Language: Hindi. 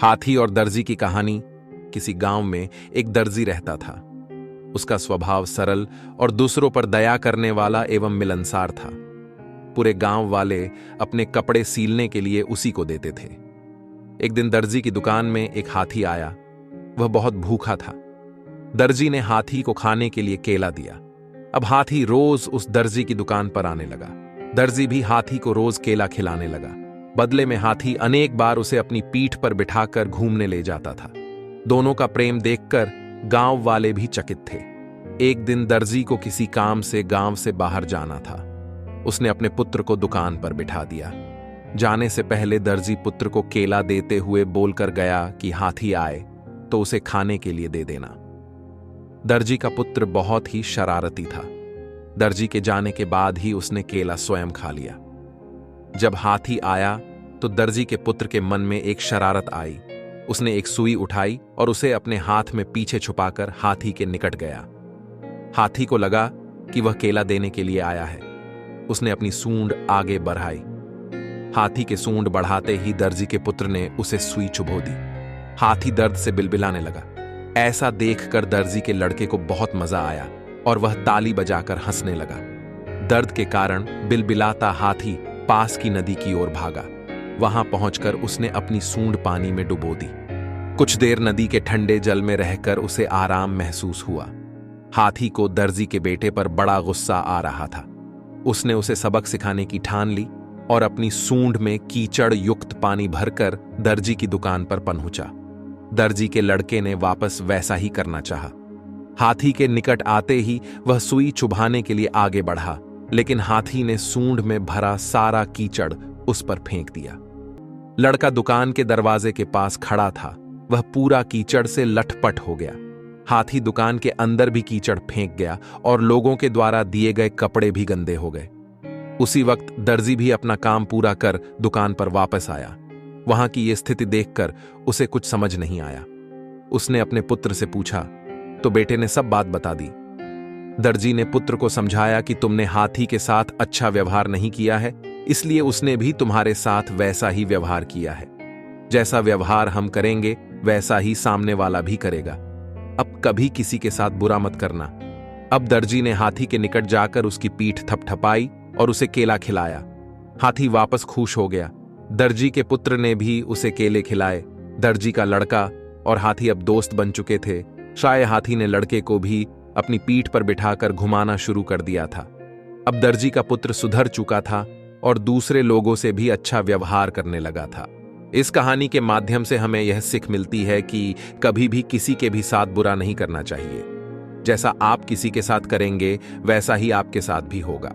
हाथी और दर्जी की कहानी। किसी गांव में एक दर्जी रहता था। उसका स्वभाव सरल और दूसरों पर दया करने वाला एवं मिलनसार था। पूरे गांव वाले अपने कपड़े सीलने के लिए उसी को देते थे। एक दिन दर्जी की दुकान में एक हाथी आया। वह बहुत भूखा था। दर्जी ने हाथी को खाने के लिए केला दिया। अब हाथी रोज उस दर्जी की दुकान पर आने लगा। दर्जी भी हाथी को रोज केला खिलाने लगा। बदले में हाथी अनेक बार उसे अपनी पीठ पर बिठाकर घूमने ले जाता था। दोनों का प्रेम देखकर गांव वाले भी चकित थे। एक दिन दर्जी को किसी काम से गांव से बाहर जाना था। उसने अपने पुत्र को दुकान पर बिठा दिया। जाने से पहले दर्जी पुत्र को केला देते हुए बोलकर गया कि हाथी आए तो उसे खाने के लिए दे देना। दर्जी का पुत्र बहुत ही शरारती था। दर्जी के जाने के बाद ही उसने केला स्वयं खा लिया। जब हाथी आया तो दर्जी के पुत्र के मन में एक शरारत आई। उसने एक सुई उठाई और उसे अपने हाथ में पीछे छुपाकर हाथी के निकट गया। हाथी को लगा कि वह केला देने के लिए आया है। उसने अपनी सूंड आगे बढ़ाई। हाथी के सूंड बढ़ाते ही दर्जी के पुत्र ने उसे सुई चुभो दी। हाथी दर्द से बिलबिलाने लगा। ऐसा देखकर दर्जी के लड़के को बहुत मजा आया और वह ताली बजाकर हंसने लगा। दर्द के कारण बिलबिलाता हाथी पास की नदी की ओर भागा। वहां पहुंचकर उसने अपनी सूंड पानी में डुबो दी। कुछ देर नदी के ठंडे जल में रहकर उसे आराम महसूस हुआ। हाथी को दर्जी के बेटे पर बड़ा गुस्सा आ रहा था। उसने उसे सबक सिखाने की ठान ली और अपनी सूंड में कीचड़ युक्त पानी भरकर दर्जी की दुकान पर पहुंचा। दर्जी के लड़के ने वापस वैसा ही करना चाहा। हाथी के निकट आते ही वह सुई चुभाने के लिए आगे बढ़ा, लेकिन हाथी ने सूंड में भरा सारा कीचड़ उस पर फेंक दिया। लड़का दुकान के दरवाजे के पास खड़ा था। वह पूरा कीचड़ से लटपट हो गया। हाथी दुकान के अंदर भी कीचड़ फेंक गया और लोगों के द्वारा दिए गए कपड़े भी गंदे हो गए। उसी वक्त दर्जी भी अपना काम पूरा कर दुकान पर वापस आया। वहां की यह स्थिति देखकर उसे कुछ समझ नहीं आया। उसने अपने पुत्र से पूछा तो बेटे ने सब बात बता दी। दर्जी ने पुत्र को समझाया कि तुमने हाथी के साथ अच्छा व्यवहार नहीं किया है, इसलिए उसने भी तुम्हारे साथ वैसा ही व्यवहार किया है। जैसा व्यवहार हम करेंगे वैसा ही सामने वाला भी करेगा। अब कभी किसी के साथ बुरा मत करना। अब दर्जी ने हाथी के निकट जाकर उसकी पीठ थपथपाई और उसे केला खिलाया। हाथी वापस खुश हो गया। दर्जी के पुत्र ने भी उसे केले खिलाए। दर्जी का लड़का और हाथी अब दोस्त बन चुके थे। शायद हाथी ने लड़के को भी अपनी पीठ पर बिठाकर घुमाना शुरू कर दिया था। अब दर्जी का पुत्र सुधर चुका था और दूसरे लोगों से भी अच्छा व्यवहार करने लगा था। इस कहानी के माध्यम से हमें यह सीख मिलती है कि कभी भी किसी के भी साथ बुरा नहीं करना चाहिए। जैसा आप किसी के साथ करेंगे वैसा ही आपके साथ भी होगा।